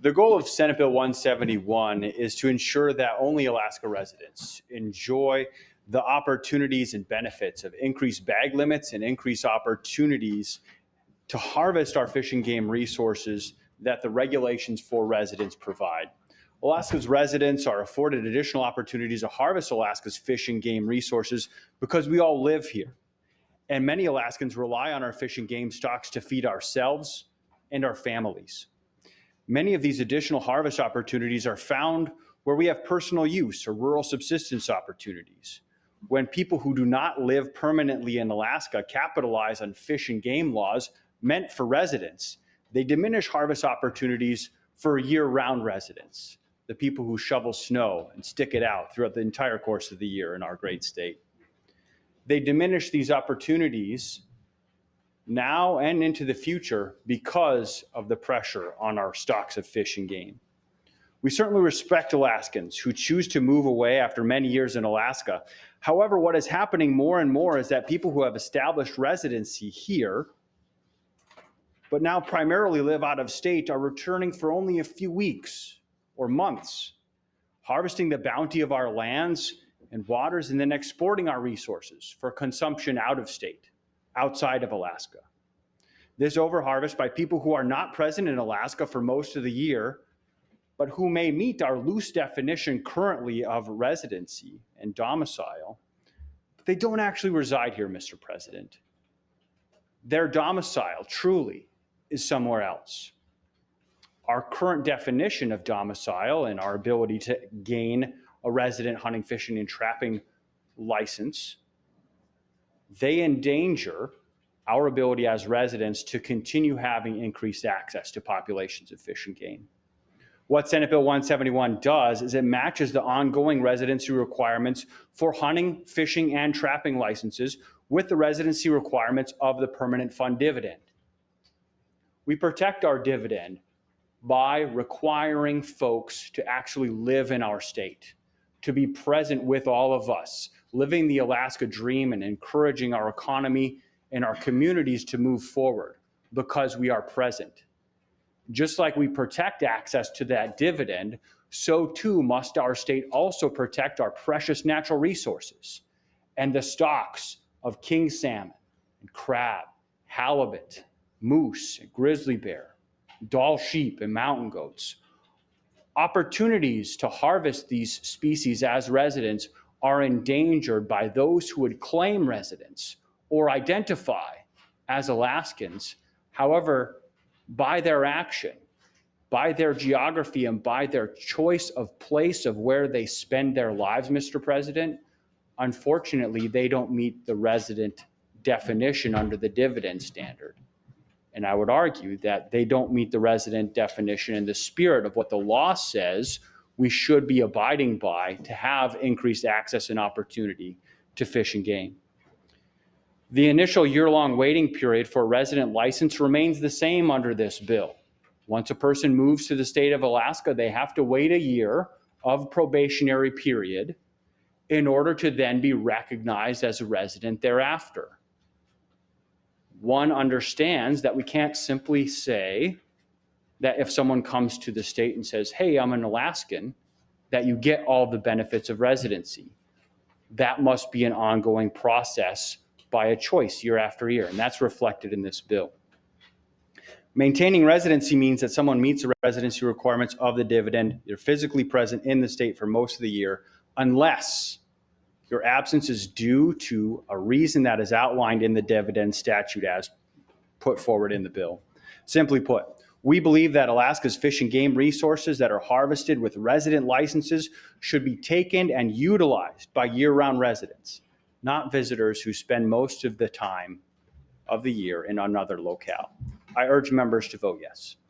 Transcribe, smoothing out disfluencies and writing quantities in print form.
The goal of Senate Bill 171 is to ensure that only Alaska residents enjoy the opportunities and benefits of increased bag limits and increased opportunities to harvest our fish and game resources that the regulations for residents provide. Alaska's residents are afforded additional opportunities to harvest Alaska's fish and game resources because we all live here. And many Alaskans rely on our fish and game stocks to feed ourselves and our families. Many of these additional harvest opportunities are found where we have personal use or rural subsistence opportunities. When people who do not live permanently in Alaska capitalize on fish and game laws meant for residents, they diminish harvest opportunities for year-round residents, the people who shovel snow and stick it out throughout the entire course of the year in our great state. They diminish these opportunities now and into the future because of the pressure on our stocks of fish and game. We certainly respect Alaskans who choose to move away after many years in Alaska. However, what is happening more and more is that people who have established residency here, but now primarily live out of state, are returning for only a few weeks or months, harvesting the bounty of our lands and waters, and then exporting our resources for consumption out of state, outside of Alaska. This overharvest by people who are not present in Alaska for most of the year, but who may meet our loose definition currently of residency and domicile, but they don't actually reside here, Mr. President. Their domicile truly is somewhere else. Our current definition of domicile and our ability to gain a resident hunting, fishing, and trapping license, they endanger our ability as residents to continue having increased access to populations of fish and game. What Senate Bill 171 does is it matches the ongoing residency requirements for hunting, fishing, and trapping licenses with the residency requirements of the permanent fund dividend. We protect our dividend by requiring folks to actually live in our state, to be present with all of us, living the Alaska dream and encouraging our economy and our communities to move forward because we are present. Just like we protect access to that dividend, so too must our state also protect our precious natural resources and the stocks of king salmon and crab, halibut, moose, and grizzly bear, Dall sheep, and mountain goats. Opportunities to harvest these species as residents are endangered by those who would claim residence or identify as Alaskans. However, by their action, by their geography, and by their choice of place of where they spend their lives, Mr. President, unfortunately, they don't meet the resident definition under the dividend standard. And I would argue that they don't meet the resident definition in the spirit of what the law says we should be abiding by to have increased access and opportunity to fish and game. The initial year-long waiting period for a resident license remains the same under this bill. Once a person moves to the state of Alaska, they have to wait a year of probationary period in order to then be recognized as a resident thereafter. One understands that we can't simply say that if someone comes to the state and says, hey, I'm an Alaskan, that you get all the benefits of residency. That must be an ongoing process by a choice year after year, and that's reflected in this bill. Maintaining residency means that someone meets the residency requirements of the dividend. They're physically present in the state for most of the year, unless your absence is due to a reason that is outlined in the dividend statute as put forward in the bill. Simply put, we believe that Alaska's fish and game resources that are harvested with resident licenses should be taken and utilized by year-round residents, not visitors who spend most of the time of the year in another locale. I urge members to vote yes.